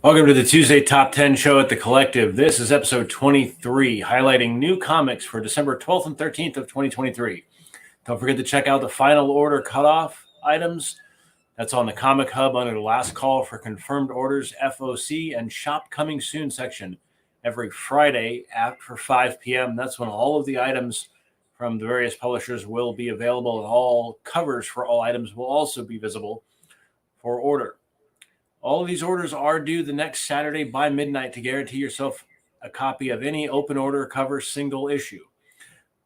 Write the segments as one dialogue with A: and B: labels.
A: Welcome to the Tuesday Top 10 show at The Collective. This is episode 23, highlighting new comics for December 12th and 13th of 2023. Don't forget to check out the final order cutoff items. That's on the Comic Hub under the last call for confirmed orders, FOC, and shop coming soon section every Friday after 5 p.m. That's when all of the items from the various publishers will be available, and all covers for all items will also be visible for order. All of these orders are due the next Saturday by midnight to guarantee yourself a copy of any open order cover single issue.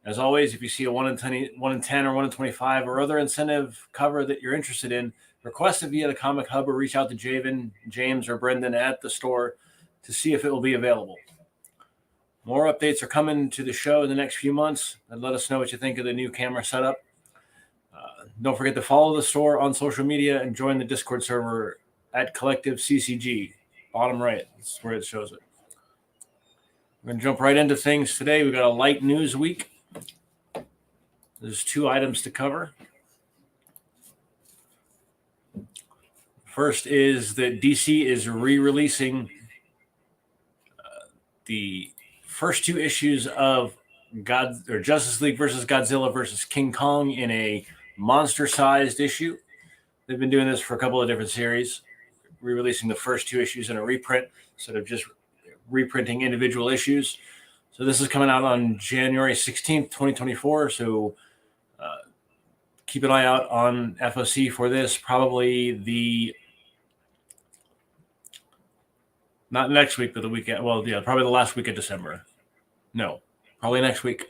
A: As always, if you see a 1 in 10 or 1 in 25 or other incentive cover that you're interested in, request it via the Comic Hub or reach out to Javen, James, or Brendan at the store to see if it will be available. More updates are coming to the show in the next few months, and let us know what you think of the new camera setup. Don't forget to follow the store on social media and join the Discord server at Collective CCG, bottom right. That's where it shows it. We're going to jump right into things today. We've got a light news week. There's 2 items to cover. First is that DC is re-releasing the first 2 issues of Justice League versus Godzilla versus King Kong in a monster-sized issue. They've been doing this for a couple of different series, re-releasing the first 2 issues in a reprint instead of just reprinting individual issues. So this is coming out on January 16th, 2024. So keep an eye out on FOC for this. Probably not next week, but the weekend. Well, yeah, probably the last week of December. No, probably next week.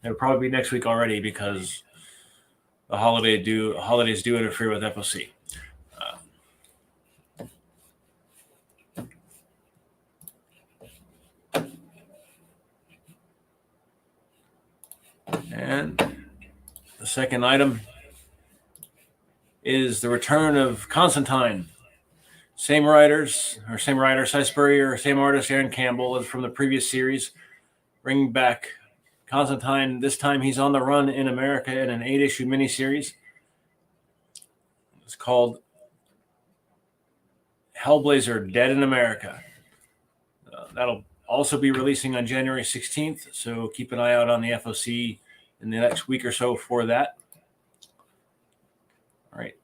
A: It'll probably be next week already because the holidays do interfere with FOC. And the second item is the return of Constantine. Same writer, Cy Spurrier, same artist, Aaron Campbell, as from the previous series. Bringing back Constantine. This time he's on the run in America in an 8-issue miniseries. It's called Hellblazer: Dead in America. That'll also be releasing on January 16th, so keep an eye out on the FOC in the next week or so for that. All right,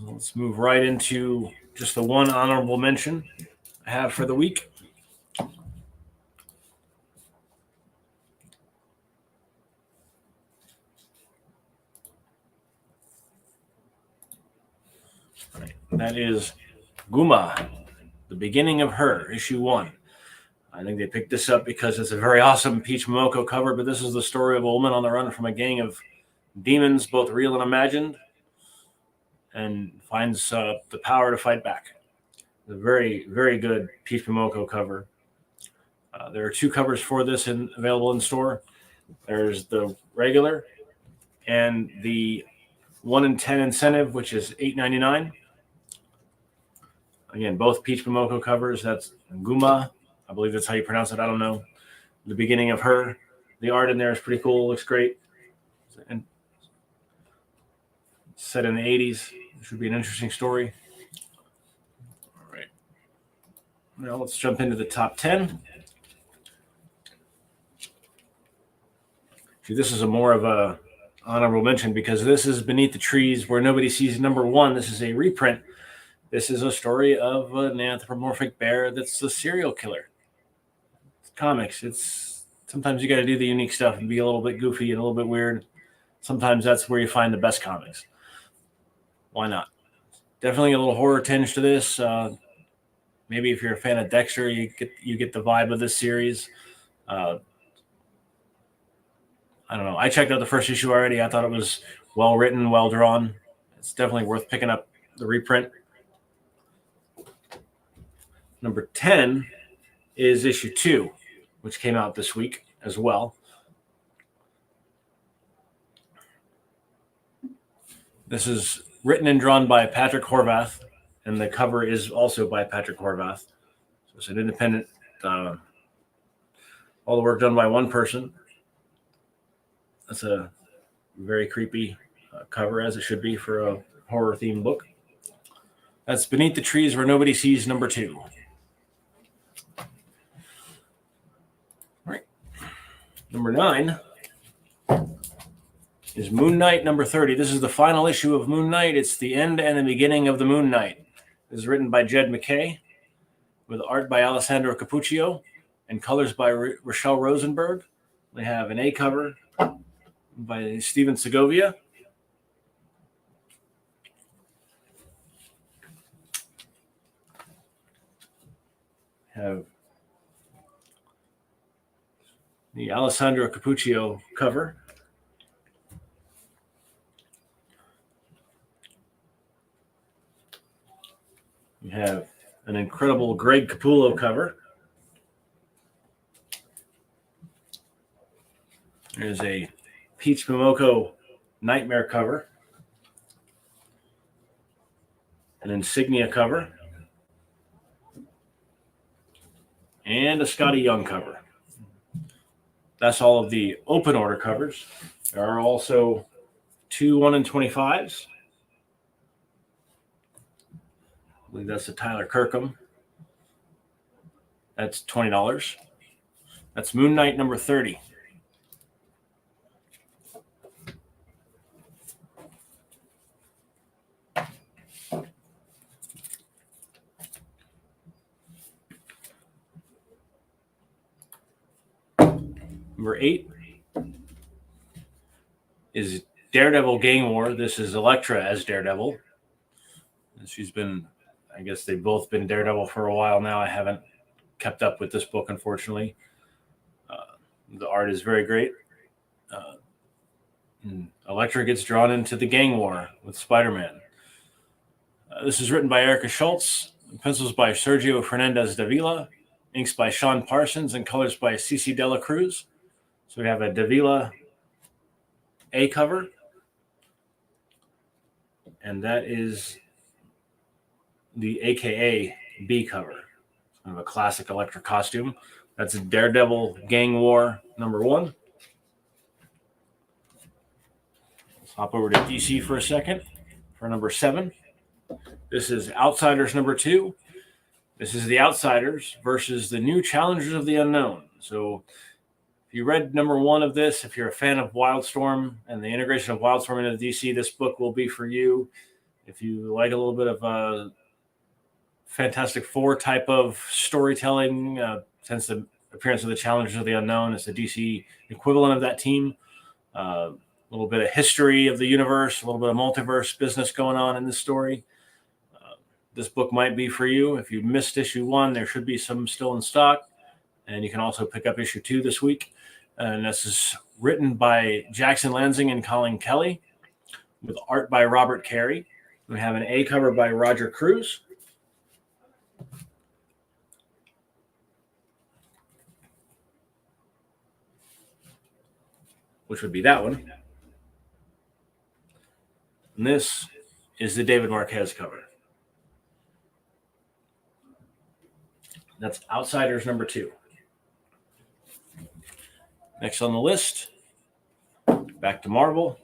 A: let's move right into just the one honorable mention I have for the week. All right, that is Guma, The Beginning of Her, issue 1. I think they picked this up because it's a very awesome Peach Momoko cover, but this is the story of a woman on the run from a gang of demons, both real and imagined, and finds the power to fight back. A very, very good Peach Momoko cover. There are 2 covers for this available in store. There's the regular and the 1 in 10 incentive, which is $8.99. Again, both Peach Momoko covers. That's Guma. I believe that's how you pronounce it. I don't know. The Beginning of Her. The art in there is pretty cool. Looks great. And set in the 80s. It should be an interesting story. All right. Now let's jump into the top 10. See, this is more of a honorable mention because this is Beneath the Trees Where Nobody Sees number 1. This is a reprint. This is a story of an anthropomorphic bear that's the serial killer. Comics. It's sometimes you got to do the unique stuff and be a little bit goofy and a little bit weird. Sometimes that's where you find the best comics. Why not? Definitely a little horror tinge to this. Maybe if you're a fan of Dexter, you get the vibe of this series. I don't know. I checked out the first issue already. I thought it was well written, well drawn. It's definitely worth picking up the reprint. Number 10 is issue 2, which came out this week as well. This is written and drawn by Patrick Horvath, and the cover is also by Patrick Horvath. So it's an independent, all the work done by one person. That's a very creepy cover, as it should be for a horror-themed book. That's Beneath the Trees Where Nobody Sees number 2. Number 9 is Moon Knight number 30. This is the final issue of Moon Knight. It's the end and the beginning of the Moon Knight. This is written by Jed McKay, with art by Alessandro Cappuccio and colors by Rochelle Rosenberg. We have an A cover by Steven Segovia. Have the Alessandro Cappuccio cover. We have an incredible Greg Capullo cover. There's a Peach Momoko Nightmare cover. An Insignia cover. And a Scotty Young cover. That's all of the open order covers. There are also 2 1-in-25s. I believe that's the Tyler Kirkham. That's $20. That's Moon Knight number 30. Number 8 is Daredevil Gang War. This is Elektra as Daredevil. She's been, I guess they've both been Daredevil for a while now. I haven't kept up with this book, unfortunately. The art is very great. Elektra gets drawn into the gang war with Spider-Man. This is written by Erica Schultz, pencils by Sergio Fernandez Davila, inks by Sean Parsons, and colors by Cici Dela Cruz. So we have a Davila A cover, and that is the AKA B cover. It's kind of a classic Elektra costume. That's a Daredevil Gang War number 1. Let's hop over to DC for a second for number 7. This is Outsiders number 2. This is the Outsiders versus the new Challengers of the Unknown. So if you read number 1 of this, if you're a fan of Wildstorm and the integration of Wildstorm into DC, this book will be for you. If you like a little bit of a Fantastic Four type of storytelling, since the appearance of the Challengers of the Unknown is the DC equivalent of that team. A little bit of history of the universe, a little bit of multiverse business going on in this story. This book might be for you. If you missed issue 1, there should be some still in stock. And you can also pick up issue 2 this week. And this is written by Jackson Lansing and Colin Kelly, with art by Robert Carey. We have an A cover by Roger Cruz. Which would be that one. And this is the David Marquez cover. That's Outsiders number 2. Next on the list, back to Marvel.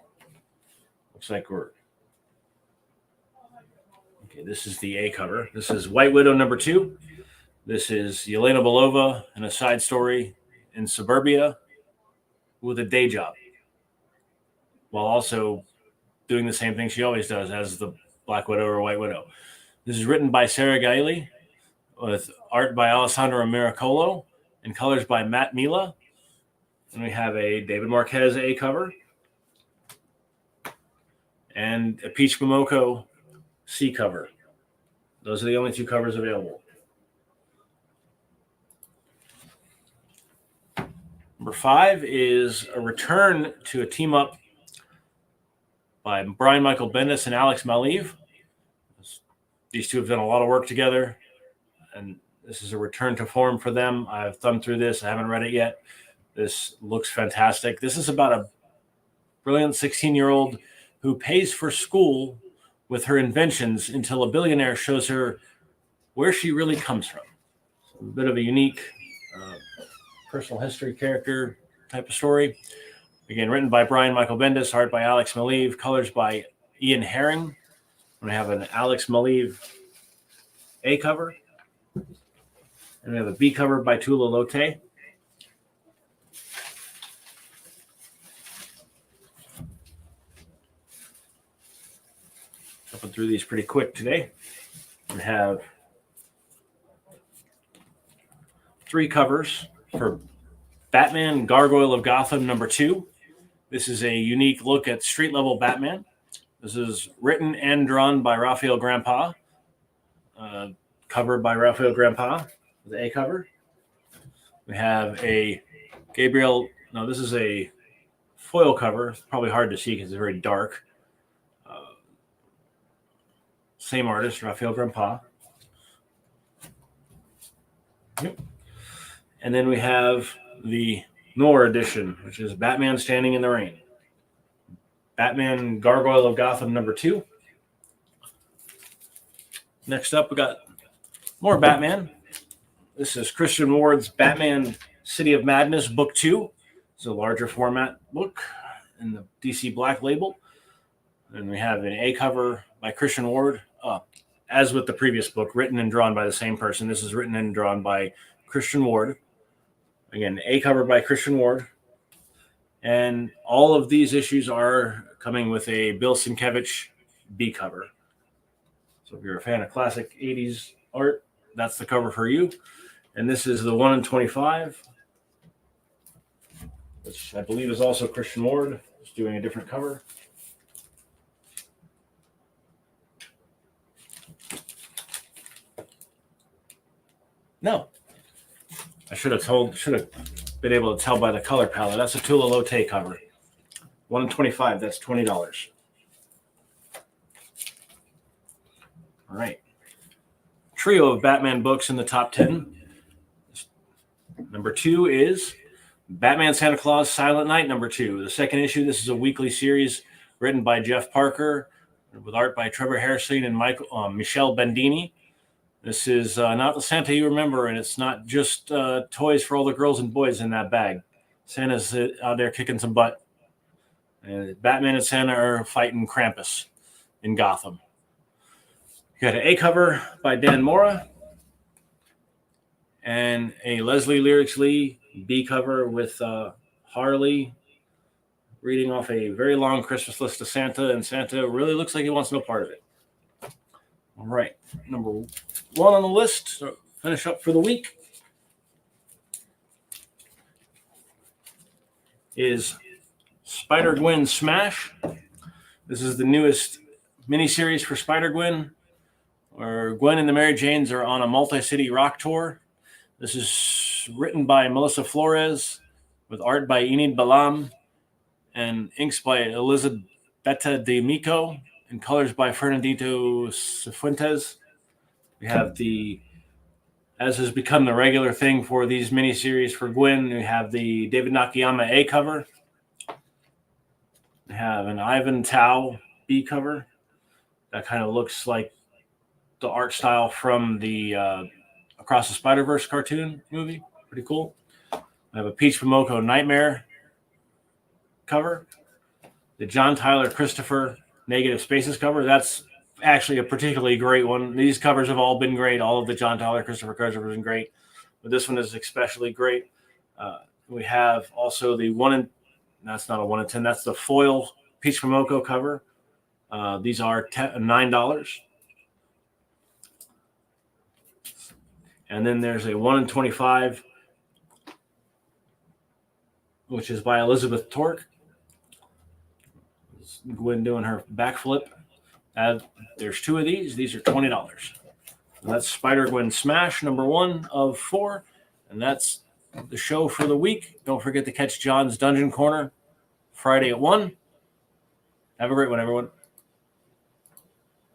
A: Looks like we're... Okay, this is the A cover. This is White Widow number 2. This is Yelena Belova in a side story in suburbia with a day job, while also doing the same thing she always does as the Black Widow or White Widow. This is written by Sarah Gailey, with art by Alessandro Miracolo and colors by Matt Mila. And we have a David Marquez A cover and a Peach Momoko C cover. Those are the only 2 covers available. Number 5 is a return to a team-up by Brian Michael Bendis and Alex Maleev. These 2 have done a lot of work together, and this is a return to form for them. I've thumbed through this. I haven't read it yet. This looks fantastic. This is about a brilliant 16-year-old who pays for school with her inventions until a billionaire shows her where she really comes from. So a bit of a unique personal history character type of story. Again, written by Brian Michael Bendis, art by Alex Maleev, colors by Ian Herring. We have an Alex Maleev A cover. And we have a B cover by Tula Lote. Jumping through these pretty quick today. We have 3 covers for Batman Gargoyle of Gotham #2. This is a unique look at street-level Batman. This is written and drawn by Raphael Grandpa. Covered by Raphael Grandpa, the A cover. We have a Gabriel. No, this is a foil cover. It's probably hard to see because it's very dark. Same artist, Raphael Grandpa. Yep. And then we have the Noir edition, which is Batman Standing in the Rain. Batman Gargoyle of Gotham #2. Next up, we got more Batman. This is Christian Ward's Batman City of Madness Book 2. It's a larger format book in the DC Black label. And we have an A cover by Christian Ward. As with the previous book, written and drawn by the same person. This is written and drawn by Christian Ward. Again, A cover by Christian Ward. And all of these issues are coming with a Bill Sienkiewicz B cover. So if you're a fan of classic 80s art, that's the cover for you. And this is the 1 in 25, which I believe is also Christian Ward. Just doing a different cover. No. I should have been able to tell by the color palette. That's a Tula Lotte cover. 1 in 25, that's $20. All right. Trio of Batman books in the top 10. #2 is Batman Santa Claus Silent Night #2. The second issue. This is a weekly series written by Jeff Parker with art by Trevor Hairsine and Michelle Bendini. This is not the Santa you remember, and it's not just toys for all the girls and boys in that bag. Santa's out there kicking some butt. And Batman and Santa are fighting Krampus in Gotham. You got an A cover by Dan Mora and a Leslie Lyrics Lee B cover with Harley reading off a very long Christmas list to Santa, and Santa really looks like he wants no part of it. All right, number 1 on the list to finish up for the week is Spider-Gwen Smash. This is the newest miniseries for Spider-Gwen, where Gwen and the Mary Janes are on a multi-city rock tour. This is written by Melissa Flores with art by Enid Balam and inks by Elizabetta D'Amico and colors by Fernandito Cifuentes. We have as has become the regular thing for these miniseries for Gwen, we have the David Nakayama A cover. We have an Ivan Tao B cover. That kind of looks like the art style from the Across the Spider-Verse cartoon movie. Pretty cool. I have a Peach Momoko Nightmare cover. The John Tyler Christopher Negative Spaces cover. That's actually a particularly great one. These covers have all been great. All of the John Tyler Christopher covers have been great. But this one is especially great. We have also the that's not a 1 in 10. That's the foil Peach Momoko cover. These are $9. And then there's a 1 in 25, which is by Elizabeth Torque. Gwen doing her backflip. There's 2 of these. These are $20. And that's Spider-Gwen Smash #1 of 4. And that's the show for the week. Don't forget to catch John's Dungeon Corner Friday at 1. Have a great one, everyone.